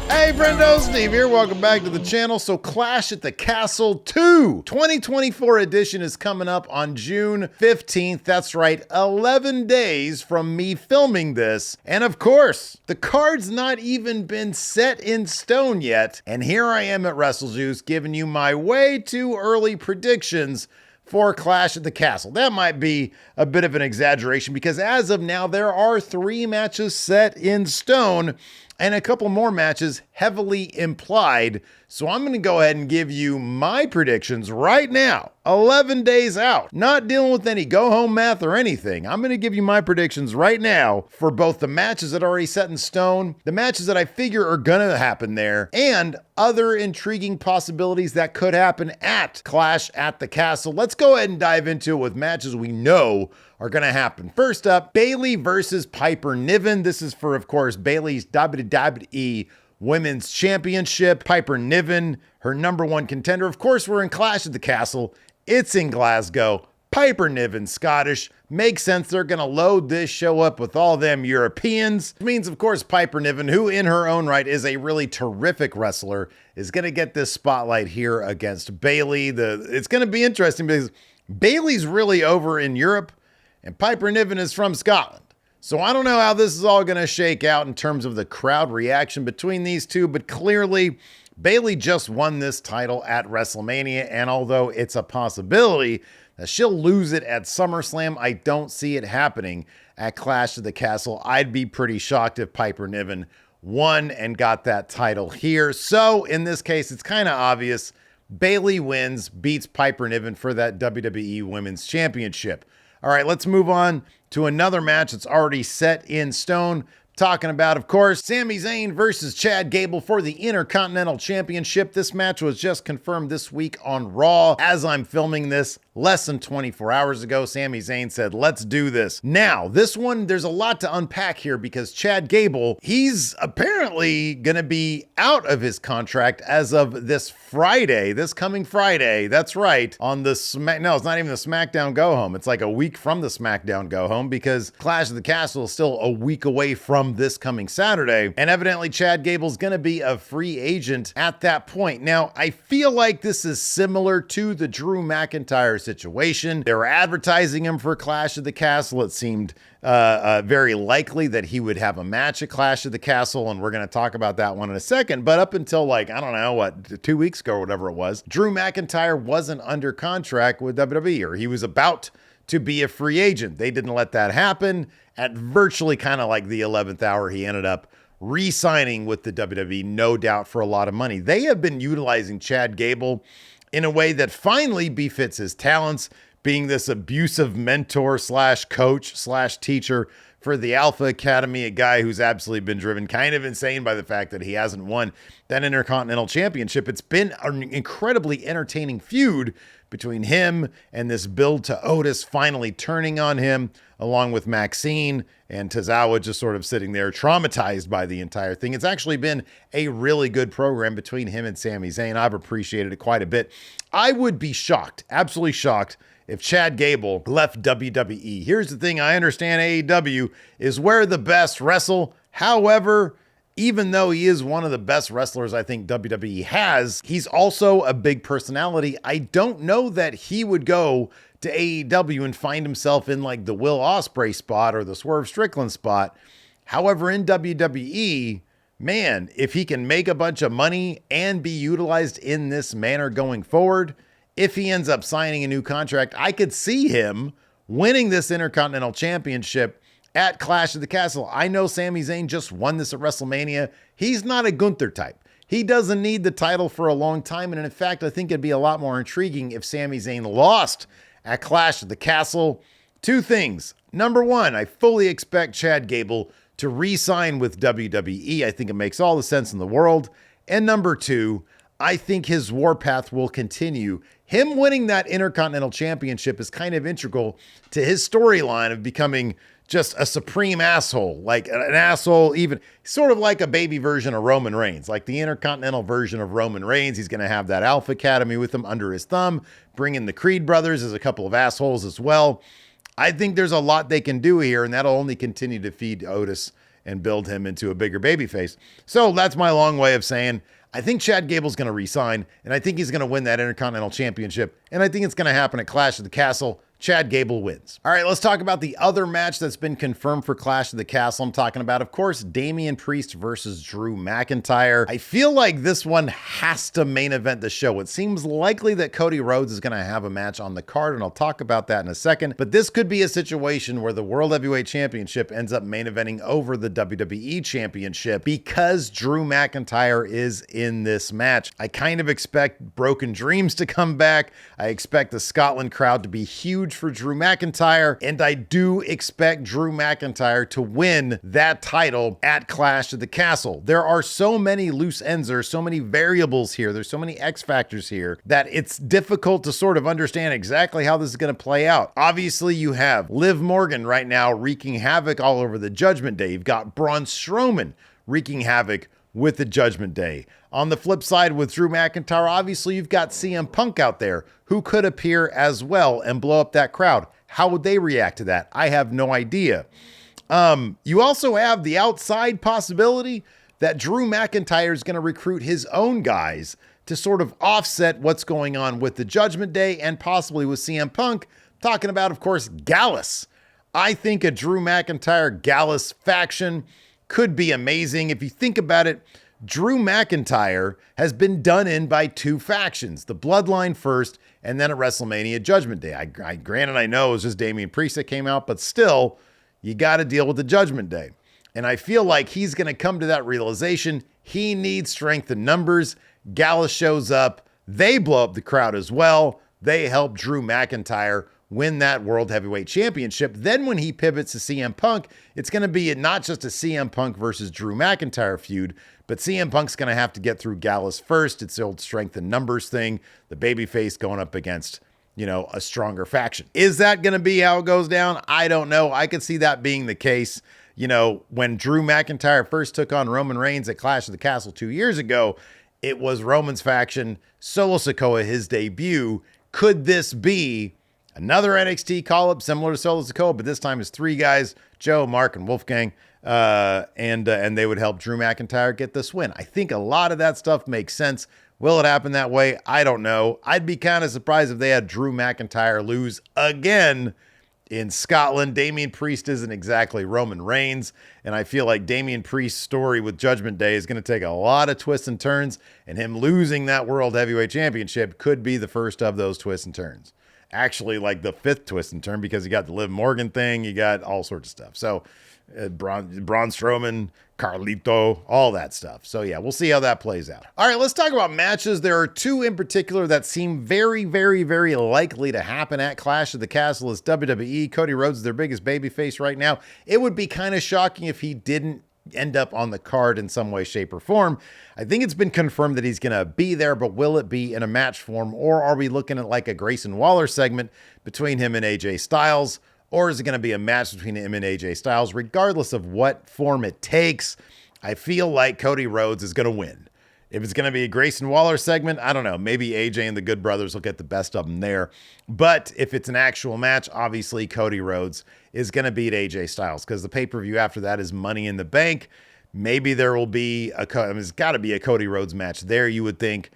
Hey friendo, Steve here. Welcome back to the channel. So Clash at the Castle 2 2024 edition is coming up on June 15th. That's right, 11 days from me filming this. And of course, the card's not even been set in stone yet. And here I am at WrestleJuice giving you my way too early predictions for Clash at the Castle. That might be a bit of an exaggeration because as of now, there are 3 matches set in stone and a couple more matches heavily implied. So I'm going to go ahead and give you my predictions right now, 11 days out. Not dealing with any go-home math or anything. I'm going to give you my predictions right now for both the matches that are already set in stone, the matches that I figure are going to happen there, and other intriguing possibilities that could happen at Clash at the Castle. Let's go ahead and dive into it with matches we know are going to happen. First up, Bayley versus Piper Niven. This is for, of course, Bayley's WWE Women's Championship. Piper Niven, her #1 contender. Of course, we're in Clash at the Castle. It's in Glasgow. Piper Niven, Scottish. Makes sense. They're going to load this show up with all them Europeans. It means, of course, Piper Niven, who in her own right is a really terrific wrestler, is going to get this spotlight here against Bayley. It's going to be interesting because Bayley's really over in Europe and Piper Niven is from Scotland. So I don't know how this is all going to shake out in terms of the crowd reaction between these two, but clearly Bayley just won this title at WrestleMania, and although it's a possibility that she'll lose it at SummerSlam, I don't see it happening at Clash of the Castle. I'd be pretty shocked if Piper Niven won and got that title here. So in this case, it's kind of obvious. Bayley wins, beats Piper Niven for that WWE Women's Championship. All right, let's move on to another match that's already set in stone. Talking about, of course, Sami Zayn versus Chad Gable for the Intercontinental Championship. This match was just confirmed this week on Raw. As I'm filming this, less than 24 hours ago, Sami Zayn said, let's do this. Now, this one, there's a lot to unpack here because Chad Gable, he's apparently going to be out of his contract as of this Friday, this coming Friday. That's right. On the no, it's not even the SmackDown Go Home. It's like a week from the SmackDown Go Home because Clash of the Castle is still a week away from this coming Saturday. And evidently Chad Gable's going to be a free agent at that point. Now, I feel like this is similar to the Drew McIntyre situation. They were advertising him for Clash of the Castle. It seemed very likely that he would have a match at Clash of the Castle, and we're going to talk about that one in a second. But up until like, I don't know, what, 2 weeks ago or whatever it was, Drew McIntyre wasn't under contract with WWE, or he was about to be a free agent. They didn't let that happen. At virtually kind of like the 11th hour, he ended up re-signing with the WWE, no doubt for a lot of money. They have been utilizing Chad Gable in a way that finally befits his talents, being this abusive mentor slash coach slash teacher for the Alpha Academy, a guy who's absolutely been driven kind of insane by the fact that he hasn't won that Intercontinental Championship. It's been an incredibly entertaining feud between him and this build to Otis finally turning on him, along with Maxine and Tozawa just sort of sitting there traumatized by the entire thing. It's actually been a really good program between him and Sami Zayn. I've appreciated it quite a bit. I would be shocked, absolutely shocked, if Chad Gable left WWE. Here's the thing, I understand AEW is where the best wrestle. However, even though he is one of the best wrestlers I think WWE has, he's also a big personality. I don't know that he would go to AEW and find himself in like the Will Ospreay spot or the Swerve Strickland spot. However, in WWE, man, if he can make a bunch of money and be utilized in this manner going forward, if he ends up signing a new contract, I could see him winning this Intercontinental Championship at Clash of the Castle. I know Sami Zayn just won this at WrestleMania. He's not a Gunther type. He doesn't need the title for a long time. And in fact, I think it'd be a lot more intriguing if Sami Zayn lost at Clash of the Castle. 2 things. Number 1, I fully expect Chad Gable to re-sign with WWE. I think it makes all the sense in the world. And number 2, I think his warpath will continue. Him winning that Intercontinental Championship is kind of integral to his storyline of becoming just a supreme asshole, like an asshole, even sort of like a baby version of Roman Reigns, like the Intercontinental version of Roman Reigns. He's going to have that Alpha Academy with him under his thumb, bring in the Creed brothers as a couple of assholes as well. I think there's a lot they can do here, and that'll only continue to feed Otis and build him into a bigger babyface. So that's my long way of saying I think Chad Gable's going to resign, and I think he's going to win that Intercontinental Championship, and I think it's going to happen at Clash of the Castle. Chad Gable wins. All right, let's talk about the other match that's been confirmed for Clash of the Castle. I'm talking about, of course, Damian Priest versus Drew McIntyre. I feel like this one has to main event the show. It seems likely that Cody Rhodes is going to have a match on the card, and I'll talk about that in a second. But this could be a situation where the World Heavyweight Championship ends up main eventing over the WWE Championship because Drew McIntyre is in this match. I kind of expect Broken Dreams to come back. I expect the Scotland crowd to be huge for Drew McIntyre, and I do expect Drew McIntyre to win that title at Clash of the Castle. There are so many loose ends, there are so many variables here, there's so many X factors here that it's difficult to sort of understand exactly how this is going to play out. Obviously, you have Liv Morgan right now wreaking havoc all over the Judgment Day. You've got Braun Strowman wreaking havoc with the Judgment Day. On the flip side, with Drew McIntyre, obviously you've got CM Punk out there who could appear as well and blow up that crowd. How would they react to that? I have no idea. You also have the outside possibility that Drew McIntyre is going to recruit his own guys to sort of offset what's going on with the Judgment Day and possibly with CM Punk. Talking about, of course, Gallus. I think a Drew McIntyre Gallus faction could be amazing. If you think about it, Drew McIntyre has been done in by two factions, the Bloodline first, and then at WrestleMania Judgment Day. Granted, I know it was just Damian Priest that came out, but still, you got to deal with the Judgment Day. And I feel like he's going to come to that realization. He needs strength in numbers. Gallus shows up. They blow up the crowd as well. They help Drew McIntyre win that World Heavyweight Championship. Then when he pivots to CM Punk, it's going to be not just a CM Punk versus Drew McIntyre feud, but CM Punk's going to have to get through Gallus first. It's the old strength in numbers thing, the babyface going up against, a stronger faction. Is that going to be how it goes down? I don't know. I could see that being the case. When Drew McIntyre first took on Roman Reigns at Clash of the Castle 2 years ago, it was Roman's faction, Solo Sikoa, his debut. Could this be another NXT call-up similar to Solo Sikoa, but this time it's three guys, Joe, Mark, and Wolfgang, and they would help Drew McIntyre get this win. I think a lot of that stuff makes sense. Will it happen that way? I don't know. I'd be kind of surprised if they had Drew McIntyre lose again in Scotland. Damian Priest isn't exactly Roman Reigns, and I feel like Damian Priest's story with Judgment Day is going to take a lot of twists and turns, and him losing that World Heavyweight Championship could be the first of those twists and turns. Actually, like the fifth twist and turn, because you got the Liv Morgan thing, you got all sorts of stuff. So Braun Strowman, Carlito, all that stuff. So yeah, we'll see how that plays out. All right, let's talk about matches. There are two in particular that seem very, very, very likely to happen at Clash of the Castle. Is WWE. Cody Rhodes is their biggest babyface right now. It would be kind of shocking if he didn't end up on the card in some way, shape, or form. I think it's been confirmed that he's going to be there, but will it be in a match form, or are we looking at like a Grayson Waller segment between him and AJ Styles? Or is it going to be a match between him and AJ Styles? Regardless of what form it takes, I feel like Cody Rhodes is going to win. If it's going to be a Grayson Waller segment, I don't know. Maybe AJ and the Good Brothers will get the best of them there. But if it's an actual match, obviously Cody Rhodes is going to beat AJ Styles, because the pay-per-view after that is Money in the Bank. Maybe there will be it's got to be a Cody Rhodes match there, you would think.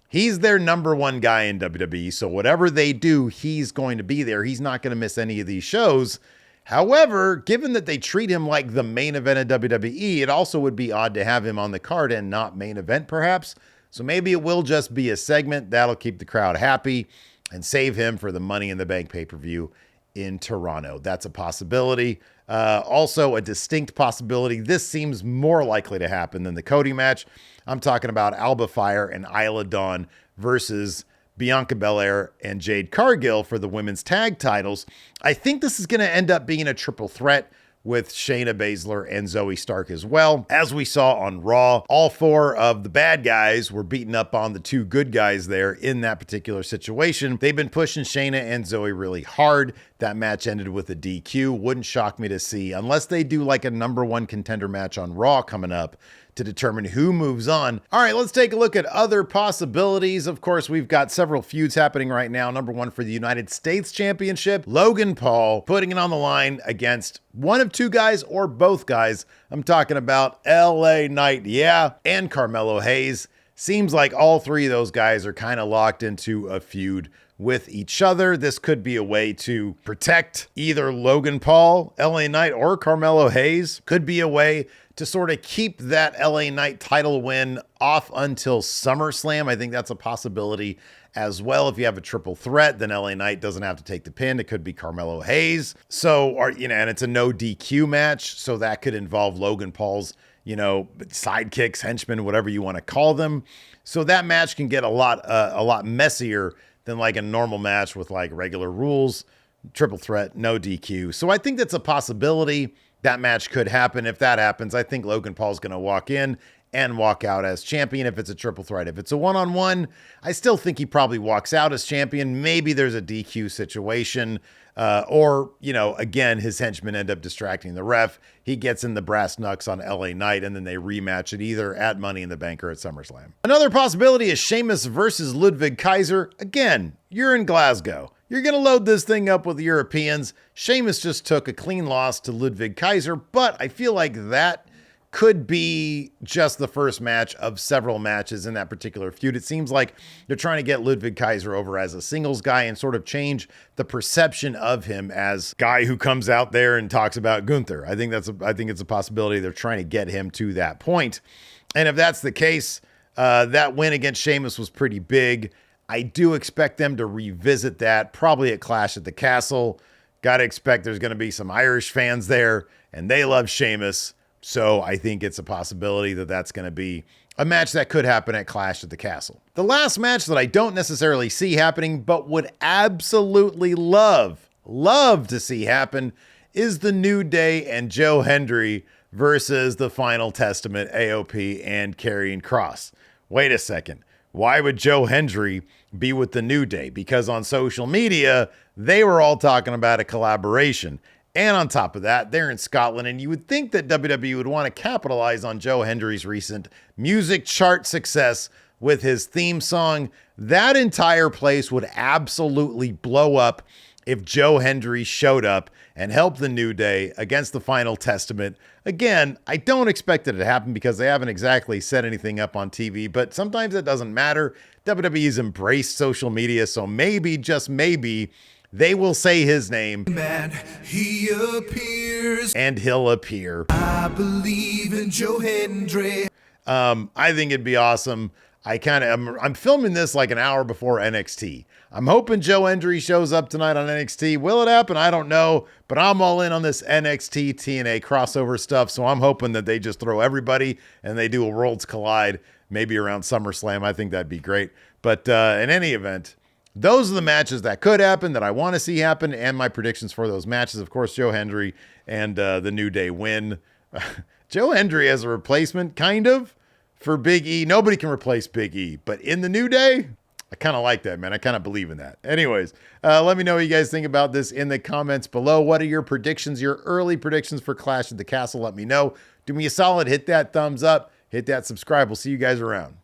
He's their number one guy in WWE, so whatever they do, he's going to be there. He's not going to miss any of these shows. However, given that they treat him like the main event of WWE, it also would be odd to have him on the card and not main event, perhaps. So maybe it will just be a segment that'll keep the crowd happy and save him for the Money in the Bank pay-per-view in Toronto. That's a possibility. Also, a distinct possibility. This seems more likely to happen than the Cody match. I'm talking about Alba Fire and Isla Dawn versus Bianca Belair and Jade Cargill for the women's tag titles. I think this is going to end up being a triple threat with Shayna Baszler and Zoe Stark as well. As we saw on Raw, all four of the bad guys were beating up on the two good guys there in that particular situation. They've been pushing Shayna and Zoe really hard. That match ended with a DQ. Wouldn't shock me to see, unless they do like a number one contender match on Raw coming up to determine who moves on. All right, let's take a look at other possibilities. Of course, we've got several feuds happening right now. Number one for the United States Championship, Logan Paul putting it on the line against one of two guys or both guys. I'm talking about LA Knight, yeah, and Carmelo Hayes. Seems like all three of those guys are kind of locked into a feud with each other. This could be a way to protect either Logan Paul, LA Knight, or Carmelo Hayes. Could be a way to sort of keep that LA Knight title win off until SummerSlam. I think that's a possibility as well. If you have a triple threat, then LA Knight doesn't have to take the pin. It could be Carmelo Hayes. So, and it's a no DQ match. So that could involve Logan Paul's, sidekicks, henchmen, whatever you want to call them. So that match can get a lot messier than like a normal match with like regular rules, triple threat, no DQ. So I think that's a possibility. That match could happen. If that happens, I think Logan Paul's going to walk in and walk out as champion if it's a triple threat. If it's a one-on-one, I still think he probably walks out as champion. Maybe there's a DQ situation, or again, his henchmen end up distracting the ref. He gets in the brass knucks on LA Knight, and then they rematch it either at Money in the Bank or at SummerSlam. Another possibility is Sheamus versus Ludwig Kaiser. Again, you're in Glasgow. You're going to load this thing up with Europeans. Sheamus just took a clean loss to Ludwig Kaiser, but I feel like that could be just the first match of several matches in that particular feud. It seems like they're trying to get Ludwig Kaiser over as a singles guy and sort of change the perception of him as guy who comes out there and talks about Gunther. I think it's a possibility they're trying to get him to that point. And if that's the case, that win against Sheamus was pretty big. I do expect them to revisit that, probably at Clash at the Castle. Got to expect there's going to be some Irish fans there, and they love Sheamus. So I think it's a possibility that that's going to be a match that could happen at Clash at the Castle. The last match that I don't necessarily see happening, but would absolutely love to see happen is the New Day and Joe Hendry versus the Final Testament, AOP, and Karrion Kross. Wait a second. Why would Joe Hendry be with the New Day? Because on social media, they were all talking about a collaboration. And on top of that, they're in Scotland, and you would think that WWE would want to capitalize on Joe Hendry's recent music chart success with his theme song. That entire place would absolutely blow up if Joe Hendry showed up and helped the New Day against the Final Testament. Again, I don't expect it to happen because they haven't exactly set anything up on TV, but sometimes it doesn't matter. WWE's embraced social media, so maybe, just maybe, they will say his name. Man, he appears. And he'll appear. I believe in Joe Hendry. I think it'd be awesome. I'm filming this like an hour before NXT. I'm hoping Joe Hendry shows up tonight on NXT. Will it happen? I don't know, but I'm all in on this NXT TNA crossover stuff. So I'm hoping that they just throw everybody and they do a Worlds Collide, maybe around SummerSlam. I think that'd be great. But in any event, those are the matches that could happen, that I want to see happen, and my predictions for those matches. Of course, Joe Hendry and the New Day win. Joe Hendry as a replacement, kind of, for Big E. Nobody can replace Big E, but in the New Day, I kind of like that, man. I kind of believe in that. Anyways, let me know what you guys think about this in the comments below. What are your predictions, your early predictions for Clash at the Castle? Let me know. Do me a solid, hit that thumbs up, hit that subscribe. We'll see you guys around.